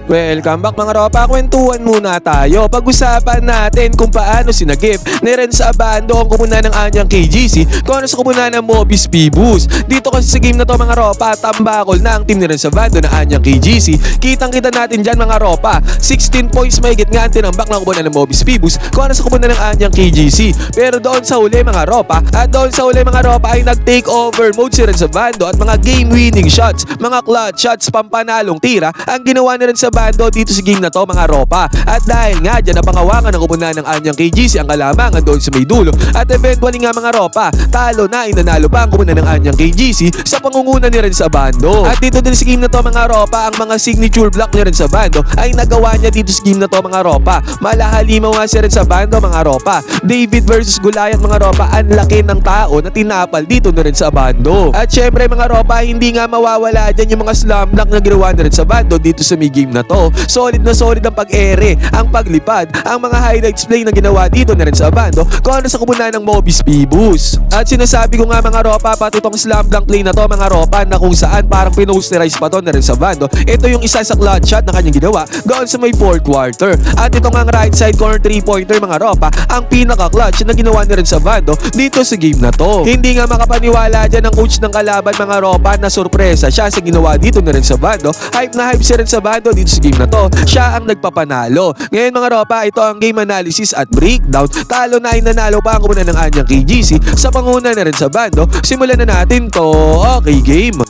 Welcome back mga ropa, kwentuhan muna tayo. Pag-usapan natin kung paano sinagip ni Renz Abando ang kumunan ng anyang KGC kung ano sa kumunan ng Mobis Phoebus. Dito kasi sa game na to mga ropa, tambakol na ang team ni Renz Abando na anyang KGC. Kitang-kita natin dyan mga ropa, 16 points mahigit nga ang tinambak ng kumunan ng Mobis Phoebus kung ano sa kumunan ng anyang KGC. Pero doon sa uli mga ropa, ay nag-take over mode si Renz Abando at mga game-winning shots, mga clutch shots, pampanalong tira ang ginawa ni Renz Abando dito sa game na to mga ropa. At dahil nga dyan napangawangan ng kumunan ng anyang KGC ang kalamangan doon sa may dulo at eventually nga mga ropa, talo na inanalo pa ang kumunan ng anyang KGC sa pangunguna ni Renz Abando. At dito din sa game na to mga ropa, ang mga signature block ni Renz Abando ay nagawa niya dito sa game na to mga ropa. Malahalimaw nga si Renz Abando mga ropa. David versus Goliath mga ropa, ang laki ng tao na tinapal dito ni Renz Abando. At syempre mga ropa, hindi nga mawawala dyan yung mga slam dunk na ginawa ni Renz Abando dito sa may game na to. Solid na solid ang pag-ere, ang paglipad, ang mga highlights play na ginawa dito ni Renz Abando kung ano sa kumunan ng Mobis Phoebus. At sinasabi ko nga mga ropa, pati itong slam dunk play na to mga ropa na kung saan parang pinosterize pa to ni Renz Abando. Ito yung isa sa clutch shot na kanyang ginawa doon sa may fourth quarter. At ito nga ang right side corner 3-pointer mga ropa, ang pinaka-clutch na ginawa ni Renz Abando dito sa game na to. Hindi nga makapaniwala dyan ang coach ng kalaban mga ropa na sorpresa siya sa ginawa dito ni Renz Abando. Hype na hype si Renz Abando dito sa game na to, siya ang nagpapanalo. Ngayon mga ropa, ito ang game analysis at breakdown. Talo na ay nanalo pa ang kumunan ng anyang KGC sa panguna ni Renz Abando. Simulan na natin to. Okay game.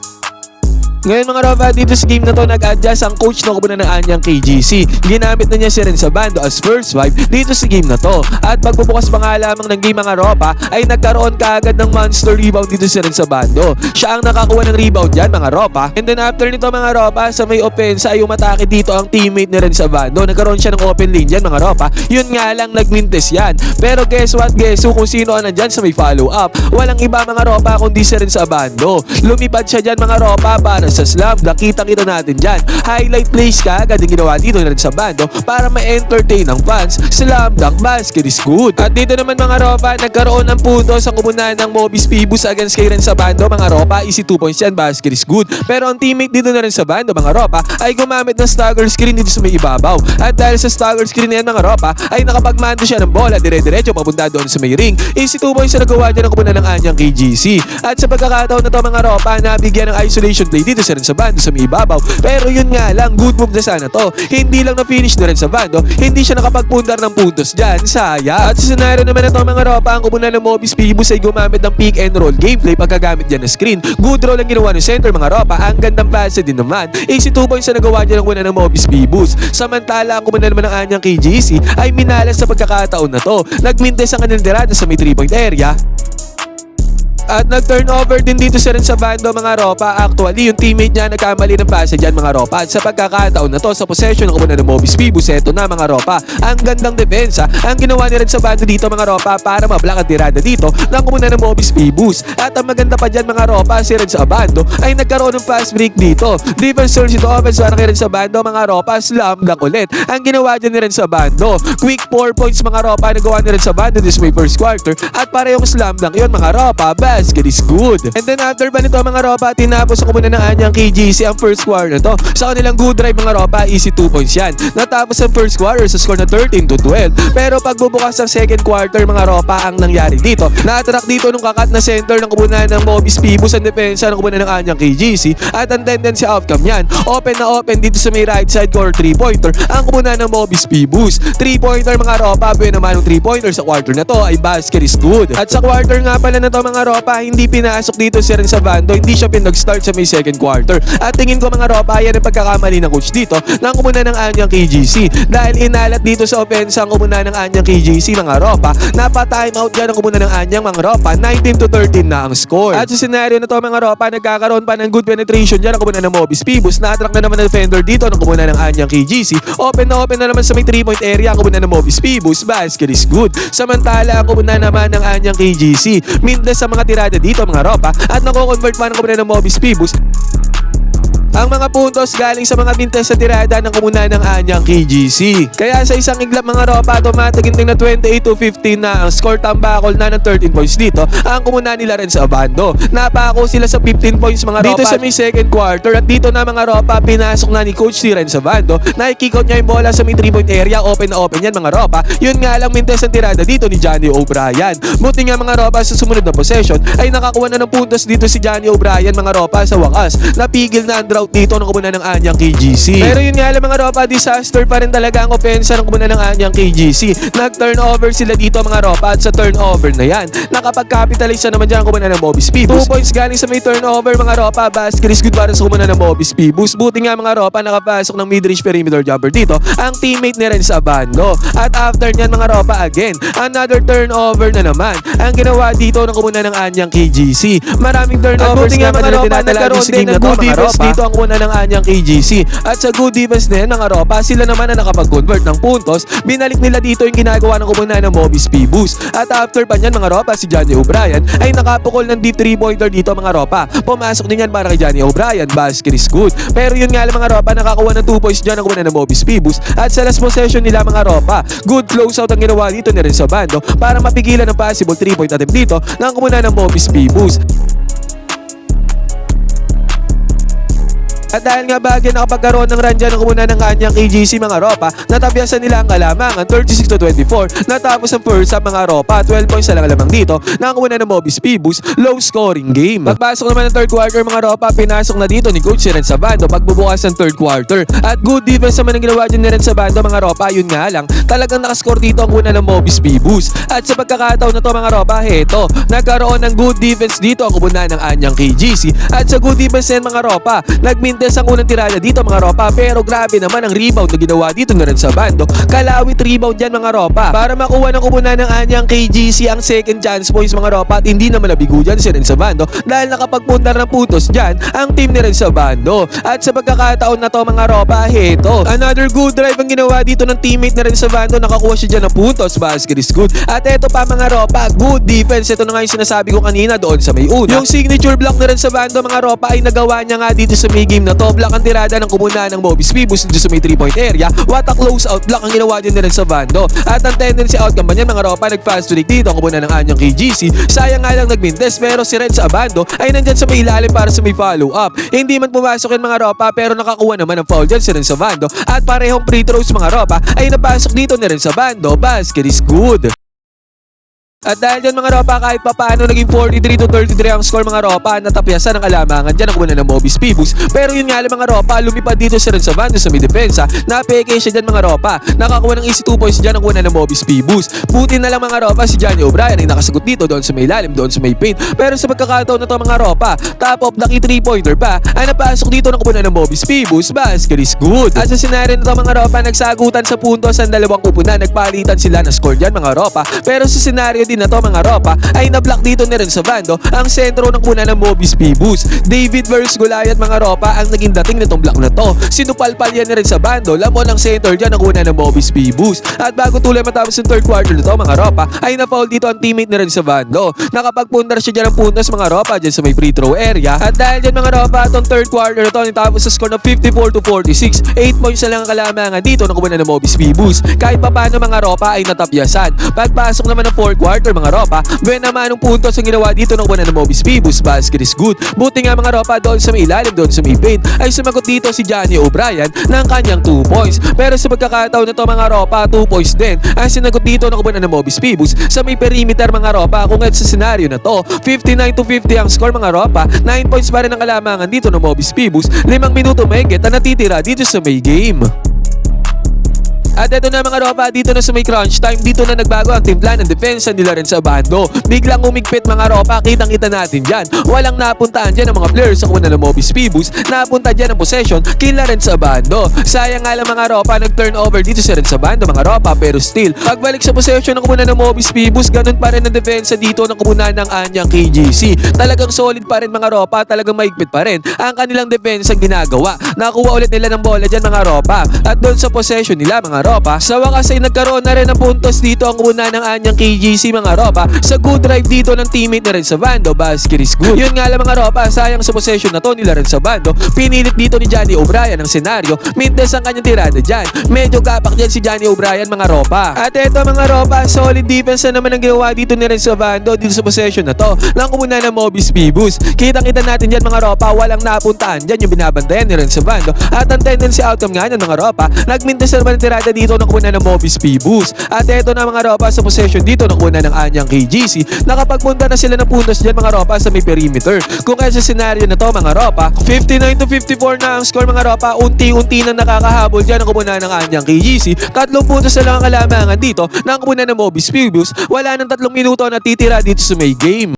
Ngayon mga ropa, dito sa game na to nag-adjust ang coach ng kumunan ng anyang KGC. Ginamit na niya si Renz Abando as first wipe dito sa game na to. At pagbubukas pa nga lamang ng game mga ropa, ay nagkaroon kaagad ng monster rebound dito si Renz Abando. Siya ang nakakuha ng rebound dyan mga ropa. And then after nito mga ropa, sa may opensa ay umatake dito ang teammate ni Renz Abando. Nagkaroon siya ng open lane dyan mga ropa. Yun nga lang nagmintes yan. Pero guess what, guess who, kung sino ang nandyan sa may follow up? Walang iba mga ropa kundi si Renz Abando. Lumipad siya dyan mga ropa para sa slam. Nakita-kita natin dyan. Highlight plays ka agad yung ginawa dito na rin sa bando para ma-entertain ang fans. Slam dunk basket is good. At dito naman mga ropa, nagkaroon ng puntos ang kumunan ng Mobis Phoebus against kay Renz Abando mga ropa. Easy 2 points yan, basket is good. Pero ang teammate dito na rin sa bando mga ropa ay gumamit ng stagger screen dito sa may ibabaw. At dahil sa stagger screen na yan mga ropa, ay nakapagmando siya ng bola dire-diretso papunta doon sa may ring. Easy 2 points na nagawa dyan ang kumunan ng anyang KGC. At sa pagkakataon na to mga ropa, nabigyan ng isolation play dito sa Renz Abando sa may ibabaw. Pero yun nga lang, good move na sana to. Hindi lang na-finish na Renz Abando, hindi siya nakapagpundar ng puntos dyan. Sayang. At sa scenario naman na to mga ropa, ang kumunan ng Mobis Phoebus ay gumamit ng pick and roll gameplay pagkagamit dyan ng screen. Good roll ang ginawa ng center mga ropa. Ang gandang pass din naman. Easy 2 points na nagawa dyan ang kumunan ng Mobis Phoebus. Samantala ang kumunan naman ng anyang KGC ay minalas sa pagkakataon na to. Nagmintes ang kanilang tirada sa may 3-point area. At nag-turnover din dito si Renz Abando mga ropa. Actually, yung teammate niya nagkamali ng pasa dyan mga ropa. At sa pagkakataon na to, sa possession ng kumunan ng Mobis Phoebus, eto na mga ropa. Ang gandang depensa ang ginawa ni Renz Abando dito mga ropa para mablock ang tirada dito ng kumunan ng Mobis Phoebus. At ang maganda pa dyan mga ropa, si Renz Abando ay nagkaroon ng fast break dito. Defense surge ito, offense para kay Renz Abando mga ropa. Slam dunk ulit ang ginawa dyan ni Renz Abando. Quick 4 points mga ropa nagawa ni Renz Abando this may first quarter. At parehong slam dunk yun mga ropa. Basket is good. And then after ba nito mga ropa, tinapos ang kumunan ng anyang KGC ang first quarter na to. Sa kanilang good drive mga ropa, easy 2 points yan. Natapos ang first quarter sa score na 13-12. Pero pagbubukas ng second quarter mga ropa, ang nangyari dito, na-attract dito nung kakat na center ng kumunan ng Mobis Phoebus ang depensa ng kumunan ng anyang KGC. At ang tendency outcome yan, open na open dito sa may right side corner 3-pointer ang kumunan ng Mobis Phoebus. 3-pointer mga ropa, buwan naman ng 3-pointer sa quarter na to ay basket is good. At sa quarter nga pala na to mga ropa, hindi pinasok dito si Renz Abando, hindi siya pinag-start sa may second quarter. At tingin ko mga ropa, yan ang pagkakamali ng coach dito ng kumunan ng anyang KGC. Dahil inalat dito sa opensa ang kumunan ng anyang KGC mga ropa, napatime out dyan ang kumunan ng anyang mga ropa, 19-13 na ang score. At sa scenario na to mga ropa, nagkakaroon pa ng good penetration dyan ang kumunan ng Mobis Phoebus. Na-attract na naman ng defender dito ng kumunan ng anyang KGC. Open na naman sa may 3-point area ang kumunan ng Mobis Phoebus. Basket is good. Samantala ang kumunan naman ng anyang KGC, mindes sa mga tirada dito mga ropa at nako-convert pa ng kumunan ng Mobis Phoebus. Ang mga puntos galing sa mga bintes sa tirada ng kumunan ng Anyang KGC. Kaya sa isang iglap mga ropa, automatic na 28-15 na ang score, tambakol na ng 13 points dito ang kumunan nila rin sa Abando. Napako sila sa 15 points mga ropa dito sa may second quarter, at dito na mga ropa pinasok na ni Coach si Renz Abando. Naikik out niya yung bola sa may 3-point area, open na open yan mga ropa. Yun nga lang mintes ang tirada dito ni Johnny O'Brien. Buti nga mga ropa sa sumunod na possession ay nakakuha na ng puntos dito si Johnny O'Brien mga ropa. Sa wakas napigil na ang drought dito ng kumunan ng Anyang KGC. Pero yun nga lang mga ropa, disaster pa rin talaga ang opensa ng kumunan ng Anyang KGC. Nag-turnover sila dito mga ropa, at sa turnover na yan nakapag-capitalize na naman dyan ang kumunan ng Bobby's Pibus. 2 points galing sa may turnover mga ropa. Basket is good para sa kumunan ng Bobby's Pibus. Buti nga mga ropa nakapasok ng mid-range perimeter jumper dito ang teammate ni Renz Abando. At after nyan mga ropa, again another turnover na naman ang ginawa dito ng kumunan ng Anyang KGC. Maraming turnovers nga mga ropa, nagkaroon din ng good defense dito ang kumunan ng Anyang KGC. At sa good defense din mga ropa, sila naman ang nakapag-convert ng puntos. Binalik nila dito yung ginagawa ng kumunan ng Bobby's Pibus. At after pa nyan mga ropa, si Johnny O'Brien ay nakapukol ng deep 3-pointer dito mga ropa. Pumasok din yan para kay Johnny O'Brien. Basket is good. Pero yun nga lang mga ropa, nakakuha ng 2 points dyan ang kumunan ng Bobby's Pibus. At sa last possession nila mga ropa, good closeout ang ginawa dito ni Renz Abando para mapigilan ang possible 3-point attempt dito ng kumunan ng Bobby's Pibus. At dahil nga bagay nakapagkaroon ng run dyan ng kumunan ng Anyang KGC mga ropa, natapyasan nila ang kalamangan 36-24. Natapos ang first half mga ropa, 12 points na lang alamang dito ng kumunan ng Bobby's Pibus, low scoring game. Pagpasok naman ng third quarter mga ropa, pinasok na dito ni Coach si Renz Abando pagbubukas ng third quarter. At good defense naman ang ginawa dyan ni Renz Abando mga ropa. Yun nga lang, talagang nakascore dito ang kumunan ng Bobby's Pibus. At sa pagkakataon na to mga ropa, heto, nagkaroon ng good defense dito ang kumunan ng Anyang KGC. At sa good defense din mga ropa, nagmintes ang unang tirada dito mga ropa, pero grabe naman ang rebound na ginawa dito ni Renz Abando. Kalawit rebound yan mga ropa para makuha ng kumunan ng Anyang KGC ang second chance points mga ropa, at hindi naman nabigo dyan si Renz Abando dahil nakapagpuntar ng putos dyan ang team ni Renz Abando. At sa pagkakataon na to mga ropa, heto, another good drive ang ginawa dito ng teammate ni Renz Abando. Nakakuha siya dyan ng putos, basket is good. At eto pa mga ropa, good defense. Ito na nga yung sinasabi ko kanina doon sa may una. Yung signature block ni Renz Abando mga ropa ay nagawa niya nga dito sa may game na to. Block ang tirada ng kumunan ng Bobby's Pibus dito sa may 3-point area. What a close out block ang ginawa din ni Renz Abando. At ang tendency outcome niyan mga ropa, nag-fast break dito ang kumunan ng Anyang KGC. Sayang nga lang nagmintes, pero si Renz Abando ay nandyan sa may ilalim para sa may follow up. Hindi man pumasok yan mga ropa, pero nakakuha naman ng foul dyan si Renz Abando. At parehong free throws mga ropa ay napasok dito ni Renz Abando. Basket is good. At dahil dyan mga ropa, kahit papaano naging 43-33 ang score mga ropa, natapyasan ang kalamangan dyan ang kumunan ng Bobby's Pibus. Pero yun nga lang mga ropa, lumipad dito si Renz Abando sa may depensa. Napeke siya dyan mga ropa, nakakuha ng easy 2 points dyan ang kumunan ng Bobby's Pibus. Buti na lang mga ropa, si Johnny O'Brien ay nakasagot dito doon sa may lalim, doon sa may paint. Pero sa pagkakataon na to mga ropa, top of the key 3-pointer pa ay napasok dito ng kumunan ng Bobby's Pibus. Basket is good. At sa senaryo na to mga ropa, nagsagutan sa puntos ang dalawang kupunan, nagpalitan sila na score dyan mga ropa. Pero sa senaryo din na to mga ropa ay na-block dito ni Renz Abando ang sentro ng kumunan ng Bobby's Pibus. David versus Goliath mga ropa ang naging dating nitong block na to. Sinupalpal yan ni Renz Abando, lamon ang center dyan ng kumunan ng Bobby's Pibus. At bago tuloy matapos yung third quarter na to mga ropa ay na-foul dito ang teammate ni Renz Abando. Nakapagpundar siya dyan ng puntos mga ropa dyan sa may free throw area. At dahil dyan mga ropa, itong third quarter na to natapos sa score ng 54-46. 8 points na lang ang kalamangan dito ng kumunan ng Bobby's Pibus. Kahit papano mga ropa ay natapyasan. Pagpasok naman ng fourth quarter mga ropa, buwan naman ang puntos ang ginawa dito ng kumunan ng Bobby's Pibus. Basket is good. Buti nga mga ropa, doon sa may ilalim, doon sa may paint ay sumagot dito si Johnny O'Brien ng kanyang 2 points. Pero sa pagkakataon na to mga ropa, 2 points din ang sinagot dito ng kumunan ng Bobby's Pibus sa may perimeter mga ropa. Kung sa senaryo na to, 59-50 ang score mga ropa, 9 points pa rin ang kalamangan dito ng Bobby's Pibus, 5 minuto mahigit ang natitira dito sa may game. At eto na mga ropa, dito na sa may crunch time, dito na nagbago ang team plan ng depensa nila Renz Abando. Biglang umigpit mga ropa, kitang-kita natin dyan. Walang napuntaan dyan ang mga players sa kumunan ng Bobby's Pibus. Napunta dyan ang possession kila Renz Abando. Sayang nga lang mga ropa, nag-turnover dito si Renz Abando mga ropa, pero still, pagbalik sa possession ng kumunan ng Bobby's Pibus, ganun pa rin ang depensa dito ng kumunan ng Anyang KGC. Talagang solid pa rin mga ropa, talagang maigpit pa rin ang kanilang depensa ginagawa. Nakuha ulit nila ng bola dyan mga ropa. At doon sa possession nila mga ropa, ropa. Sa wakas ay nagkaroon na rin ng puntos dito ang una ng anyang KGC mga ropa. Sa good drive dito ng teammate na rin sa Bando, Basker is good. Yun nga lang mga ropa, sayang sa possession na to nila rin sa Bando. Pinilit dito ni Johnny O'Brien ang senaryo. Mintes ang kanyang tirada dyan. Medyo gapak dyan si Johnny O'Brien mga ropa. At eto mga ropa, solid defense na naman ang ginawa dito ni rin sa Bando dito sa possession na to. Nang kumuna ng Mobis Phoebus. Kitang-kita natin dyan mga ropa, walang napuntaan dyan yung binabantayan ni rin sa Bando. At ang tendency outcome nga yan mga ropa, nagmintes na naman ang tirada dito ng kumuna ng Mobis Phoebus. At eto na mga ropa, sa possession dito ng kumuna ng anyang KGC, nakapagpunta na sila ng puntos dyan mga ropa sa may perimeter. Kung kaya sa senaryo na to mga ropa, 59-54 na ang score mga ropa, unti-unti na nakakahabol dyan ang kumuna ng anyang KGC. 3 puntos na lang ang kalamangan dito ng kumuna ng Mobis Phoebus. Wala nang 3 minuto na titira dito sa may game.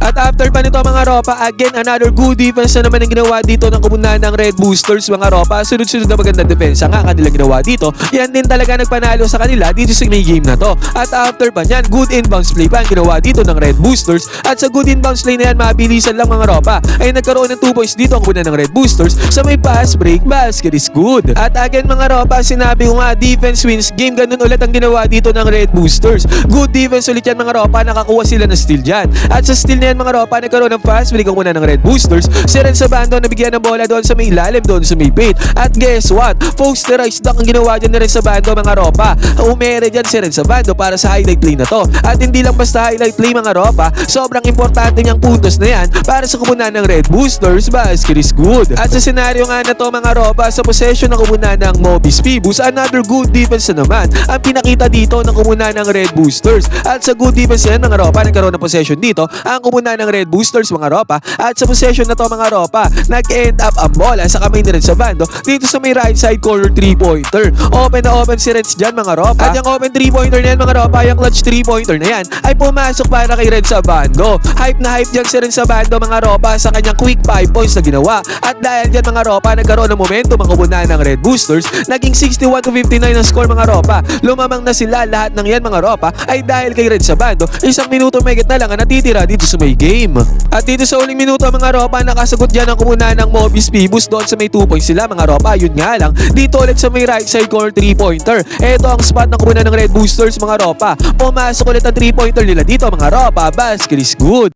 At after pa nito mga ropa, again another good defense na naman ang ginawa dito ng kumunan ng Red Boosters mga ropa. Sunod-sunod na magandang depensa nga kanilang ginawa dito. Yan din talaga nagpanalo sa kanila dito sa may game na to. At after pa nyan, good inbounds play pa ang ginawa dito ng Red Boosters. At sa good inbounds play na yan, mabilisan lang mga ropa, ay nagkaroon ng 2 points dito ang kumunan ng Red Boosters sa may pass break. Basket is good. At again mga ropa, sinabi ko nga, defense wins game. Ganun ulit ang ginawa dito ng Red Boosters. Good defense ulit yan mga ropa, nakakuha sila ng steal dyan. At sa steal na yan mga ropa, nagkaroon ng fast break ang muna ng Red Boosters. Si Ren sa Bando nabigyan ng bola doon sa may ilalim, doon sa may paint. At guess what? Posterized dunk ang ginawa dyan na Ren sa Bando mga ropa. Umere dyan si Ren sa Bando para sa highlight play na to. At hindi lang basta highlight play mga ropa, sobrang importante niyang puntos na yan para sa kumunan ng Red Boosters. Basket is good. At sa senaryo nga na to mga ropa, sa possession ng kumunan ng Mobis Phoebus, another good defense na naman ang pinakita dito ng kumunan ng Red Boosters. At sa good defense yan mga ropa, nagkaroon ng possession dito ang kumunan ng Red Boosters mga ropa. At sa possession na to mga ropa, nag-end up ang bola sa kamay ni Ren sa Bando dito sa may right side corner 3-pointer. Open na open si Reds dyan mga ropa. At yung open 3-pointer na yan mga ropa, yung clutch 3-pointer na yan ay pumasok para kay Ren sa Bando. Hype na hype dyan si Ren sa Bando mga ropa sa kanyang quick 5 points na ginawa. At dahil dyan mga ropa, nagkaroon ng momentum ang kumunan ng Red Boosters. Naging 61-59 ang score mga ropa. Lumamang na sila, lahat ng yan mga ropa ay dahil kay Ren sa Bando. 1 minuto megit na lang ang natitira dito sa may game. At dito sa uling minuto mga ropa, nakasagot dyan ang kumunan ng Mobis Phoebus doon sa may 2 points sila mga ropa. Yun nga lang, dito ulit sa may right side corner 3-pointer. Ito ang spot ng kumunan ng Red Boosters mga ropa. Pumasok ulit ang 3-pointer nila dito mga ropa. Basket is good.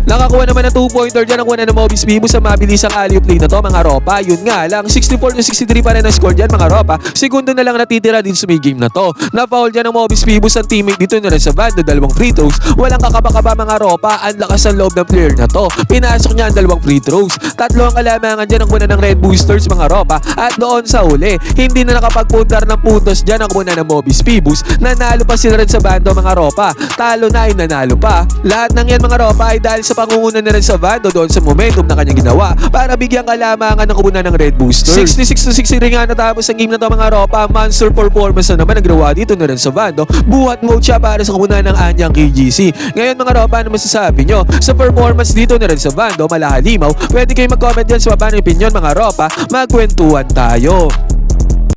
Nakakuha naman ng 2-pointer dyan ang kuha ng Mobis Phoebus sa mabilisang alley-oop play na to mga ropa. Yun nga lang, 64-63 pa rin ang score dyan mga ropa. Segundo na lang natitira din sa may game na to. Na-foul dyan ng Mobis Phoebus ang teammate dito na rin sa Bando, 2 free throws. Walang kakaba-kaba mga ropa, ang lakas ng loob ng player na to. Pinasok niya ang 2 free throws. 3 ang kalamangan dyan ang kuha ng Red Boosters mga ropa. At doon sa uli, hindi na nakapagpuntar ng puntos dyan ang kuha ng Mobis Phoebus. Nanalo pa sila rin sa Bando mga ropa. Talo na ay nanalo pa. Lahat ng yan mga ropa ay dahil sa pangunguna na rin sa Bando doon sa momentum na kanyang ginawa para bigyang kalamangan ng kumunan ng Red Boosters. 66-60 nga natapos ang game na to mga ropa. Monster performance na naman ang ginawa dito na rin sa Bando. Buhat mode siya para sa kumunan ng anyang KGC. Ngayon mga ropa, ano masasabi nyo sa performance dito na rin sa Bando? Malahalimaw. Pwede kayo mag-comment dyan sa baba ng opinion mga ropa. Magkwentuhan tayo.